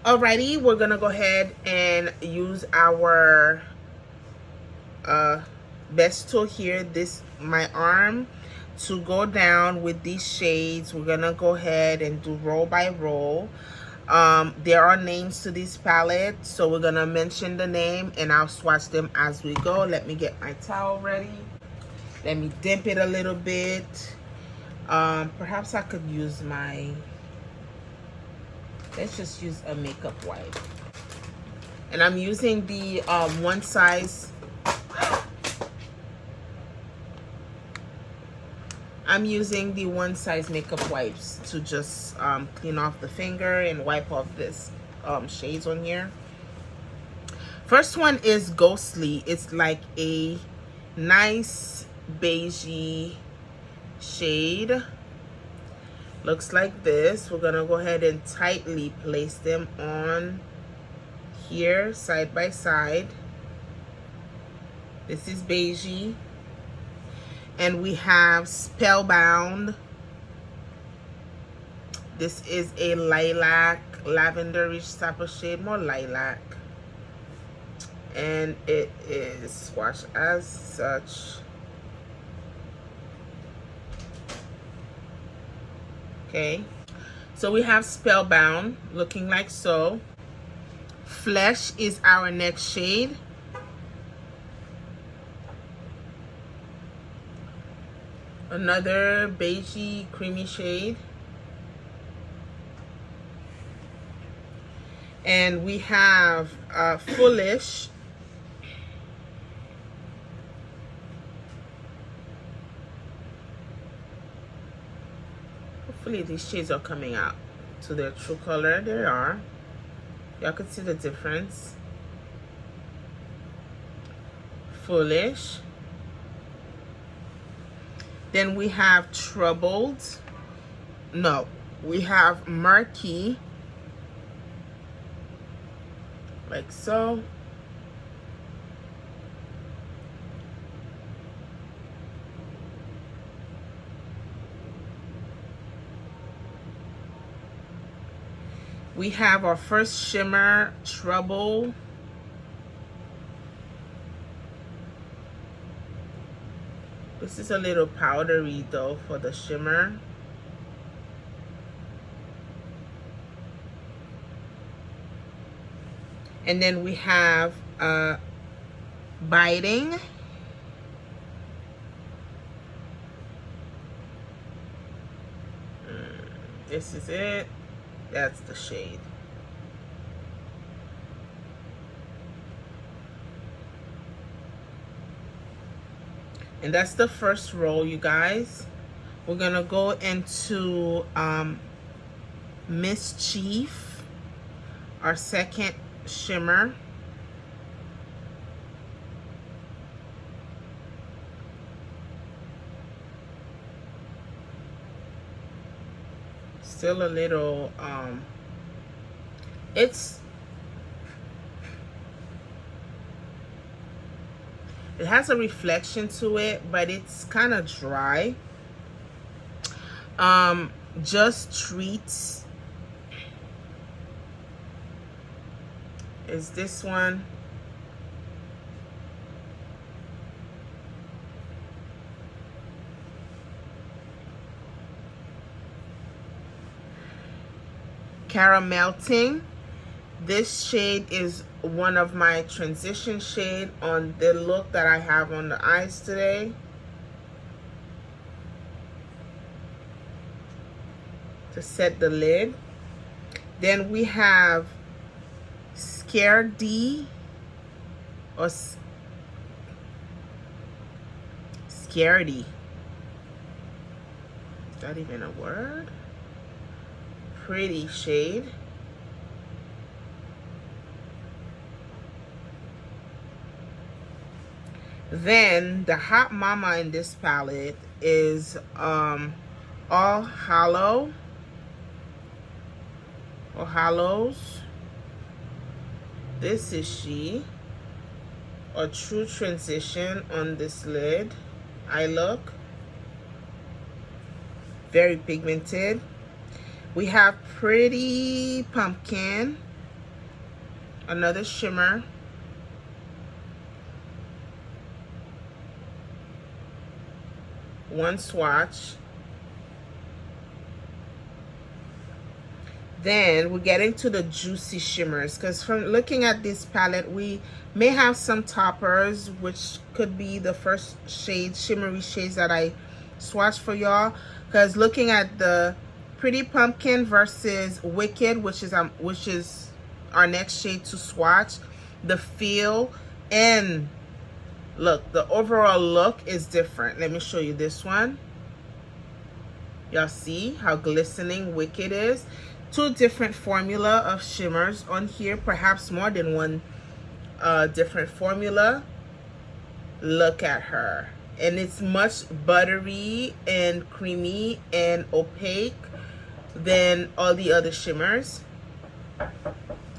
Alrighty, we're gonna go ahead and use our best tool here, my arm, to go down with these shades. We're gonna go ahead and do roll by roll. There are names to these palettes, so we're gonna mention the name and I'll swatch them as we go. Let me get my towel ready. Let me dip it a little bit. Perhaps I could use let's just use a makeup wipe. And I'm using the one size makeup wipes to just clean off the finger and wipe off this shades on here. First one is Ghostly. It's like a nice beigey shade. Looks like this. We're gonna go ahead and tightly place them on here side by side. This is beigey. And we have Spellbound. This is a lilac, lavenderish type of shade, more lilac. And it is swatched as such. Okay, so we have Spellbound looking like so. Flesh is our next shade. Another beigey creamy shade. And we have Foolish. Hopefully these shades are coming out to their true color. They are. Y'all can see the difference. Foolish. Then we have Troubled. No, we have Murky. Like so. We have our first shimmer, Trouble. This is a little powdery though for the shimmer. And then we have Biting. This is it. That's the shade. And that's the first roll, you guys. We're gonna go into Mischief, our second shimmer. Still a little it has a reflection to it, but it's kind of dry. Just Treats is this one. Caramelting. This shade is one of my transition shade on the look that I have on the eyes today. To set the lid. Then we have Scaredy or Scaredy. Is that even a word? Pretty shade. Then the hot mama in this palette is All Hallows. This is she. A true transition on this lid eye look. Very pigmented. We have Pretty Pumpkin. Another shimmer. One swatch. Then we get into the juicy shimmers, because from looking at this palette, we may have some toppers, which could be the first shade, shimmery shades that I swatched for y'all. Because looking at the Pretty Pumpkin versus Wicked, which is our next shade to swatch, the feel and look, the overall look is different. Let me show you this one. Y'all see how glistening Wicked is? Two different formula of shimmers on here, perhaps more than one different formula. Look at her, and it's much buttery and creamy and opaque than all the other shimmers.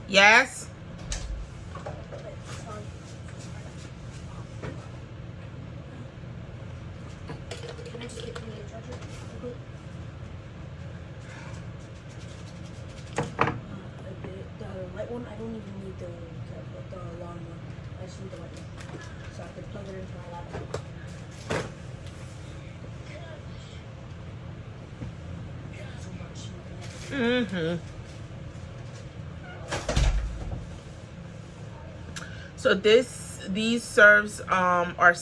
Yes. One, I don't even need the long one. I just need the white one. So I can plug it into my laptop. So these serves our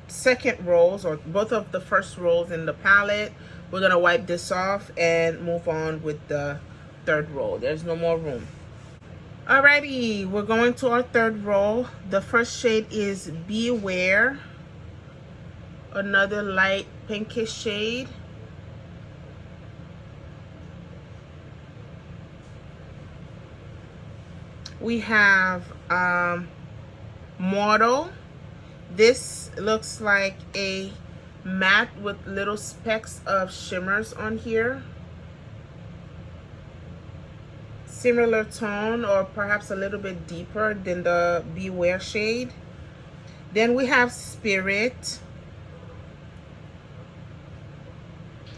second rolls, or both of the first rolls in the palette. We're gonna wipe this off and move on with the third roll. There's no more room. Alrighty, we're going to our third roll. The first shade is Beware, another light pinkish shade. We have Mortal. This looks like a matte with little specks of shimmers on here. Similar tone, or perhaps a little bit deeper than the Beware shade. Then we have Spirit.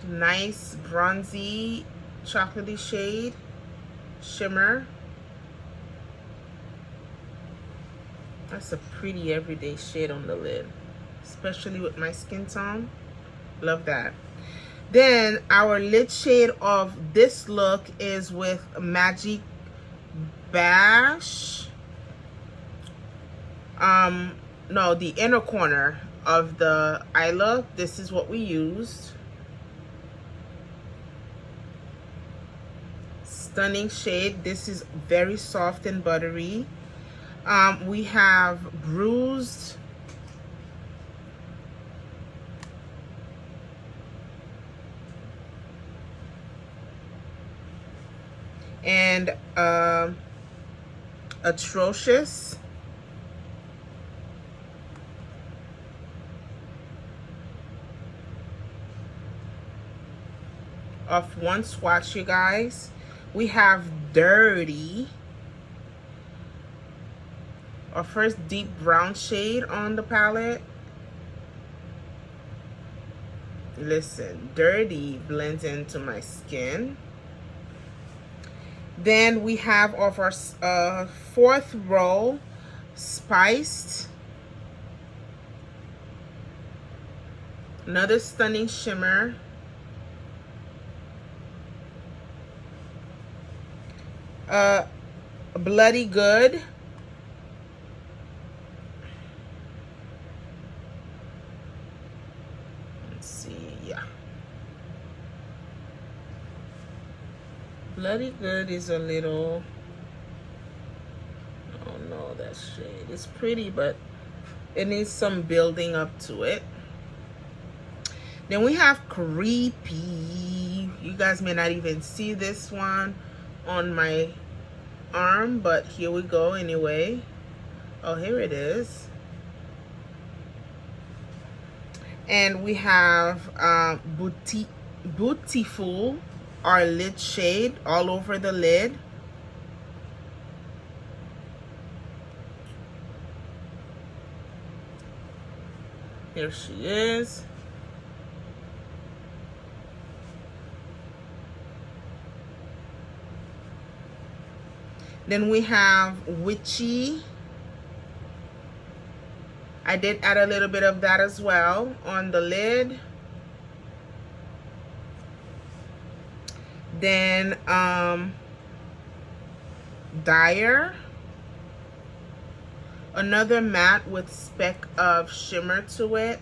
Nice bronzy chocolatey shade, shimmer. That's a pretty everyday shade on the lid, especially with my skin tone. Love that. Then our lid shade of this look is with Magic Bash. No, the inner corner of the eye look. This is what we used. Stunning shade. This is very soft and buttery. We have Bruised. And Atrocious. Of one swatch, you guys. We have Dirty, our first deep brown shade on the palette. Listen, Dirty blends into my skin. Then we have of our fourth row, Spiced. Another stunning shimmer. Bloody Good. Let's see, yeah. Bloody Good is a little, oh no, that shade. It's pretty, but it needs some building up to it. Then we have Creepy. You guys may not even see this one on my arm, but here we go anyway. Oh, here it is. And we have Beautiful, our lid shade, all over the lid. Here she is. Then we have Witchy. I did add a little bit of that as well on the lid. Then Dire. Another matte with speck of shimmer to it.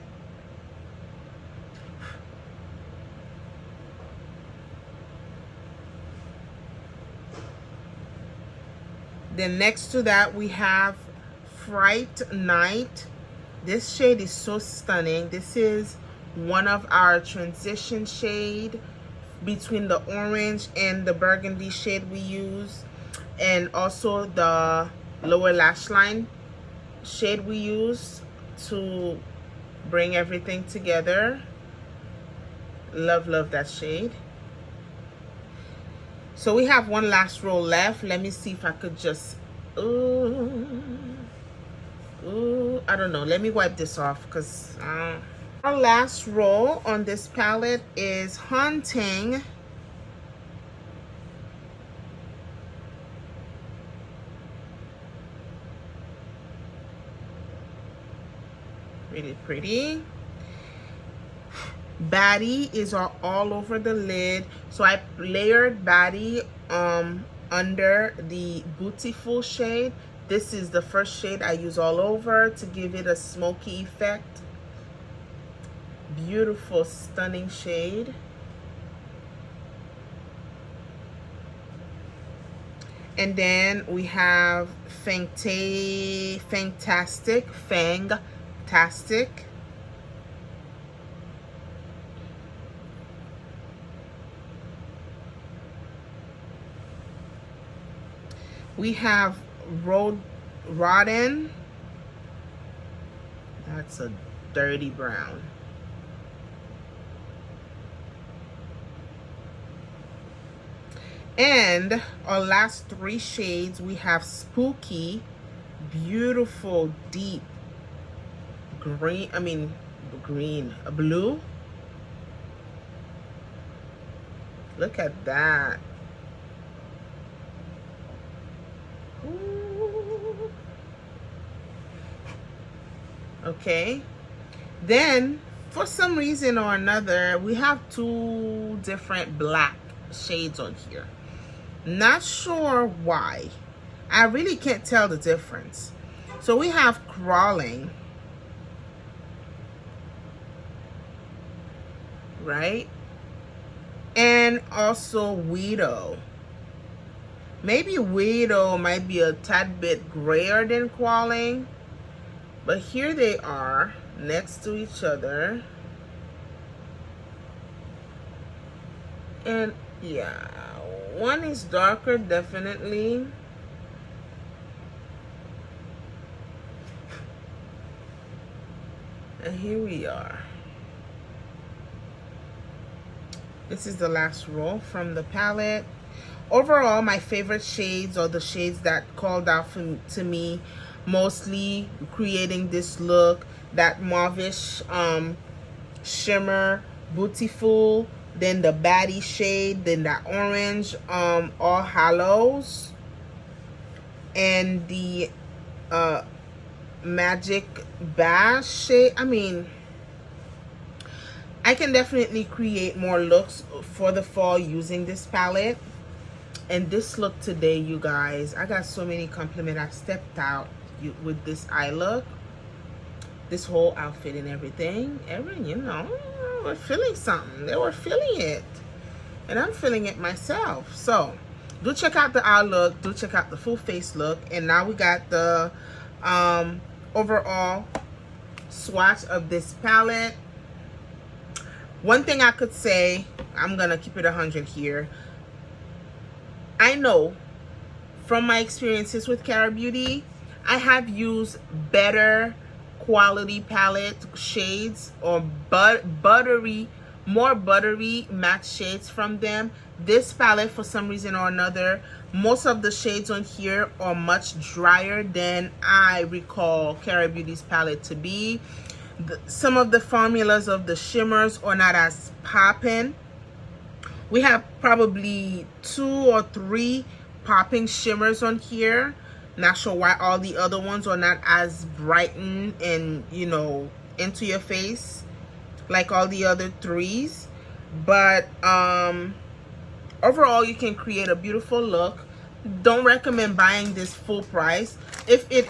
Then next to that we have Fright Night. This shade is so stunning. This is one of our transition shade between the orange and the burgundy shade we use, and also the lower lash line shade we use to bring everything together. Love that shade. So we have one last row left. Let me see if I could just I don't know. Let me wipe this off because our last row on this palette is Hunting. Really pretty. Baddie is all over the lid. So I layered Baddie under the Beautiful shade. This is the first shade I use all over to give it a smoky effect. Beautiful, stunning shade. And then we have Fantastic. We have Rodden. That's a dirty brown. And our last three shades, we have Spooky, beautiful, deep blue. Look at that. Ooh. Okay. Then, for some reason or another, we have two different black shades on here. Not sure why. I really can't tell the difference. So we have Crawling, right? And also Widow. Maybe Widow might be a tad bit grayer than Crawling, but here they are next to each other. And yeah, one is darker, definitely. And here we are. This is the last row from the palette. Overall, my favorite shades are the shades that called out to me, mostly creating this look. That mauvish shimmer, Beautiful, then the Baddie shade, then that orange, All Hallows, and the Magic Bash shade. I mean, I can definitely create more looks for the fall using this palette. And this look today, you guys, I got so many compliments. I stepped out with this eye look, this whole outfit and everything. You know, we're feeling something. They were feeling it. And I'm feeling it myself. So, do check out the eye look. Do check out the full face look. And now we got the overall swatch of this palette. One thing I could say, I'm going to keep it 100 here. I know from my experiences with Cara Beauty, I have used better quality palette shades or more buttery matte shades from them. This palette, for some reason or another, most of the shades on here are much drier than I recall Cara Beauty's palette to be. Some of the formulas of the shimmers are not as popping. We have probably 2 or 3 popping shimmers on here. Not sure why all the other ones are not as brightened and, you know, into your face like all the other threes. But overall, you can create a beautiful look. Don't recommend buying this full price. If it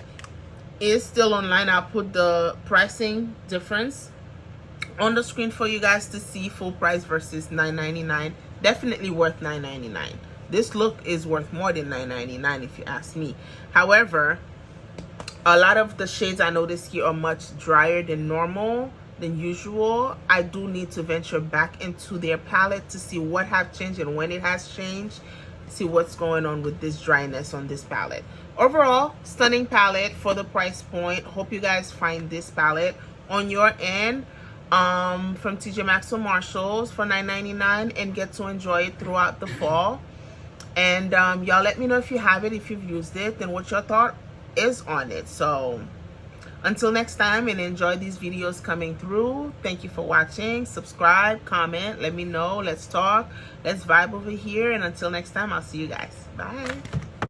is still online, I'll put the pricing difference on the screen for you guys to see. Full price versus $9.99. Definitely worth $9.99. This look is worth more than $9.99 if you ask me. However, a lot of the shades I noticed here are much drier than normal, than usual. I do need to venture back into their palette to see what have changed and when it has changed. See what's going on with this dryness on this palette. Overall, stunning palette for the price point. Hope you guys find this palette on your end from TJ Maxx or Marshalls for $9.99 and get to enjoy it throughout the fall. And y'all let me know if you have it, if you've used it, and what your thought is on it. So until next time, and enjoy these videos coming through. Thank you for watching. Subscribe, comment, let me know. Let's talk, let's vibe over here. And until next time, I'll see you guys. Bye.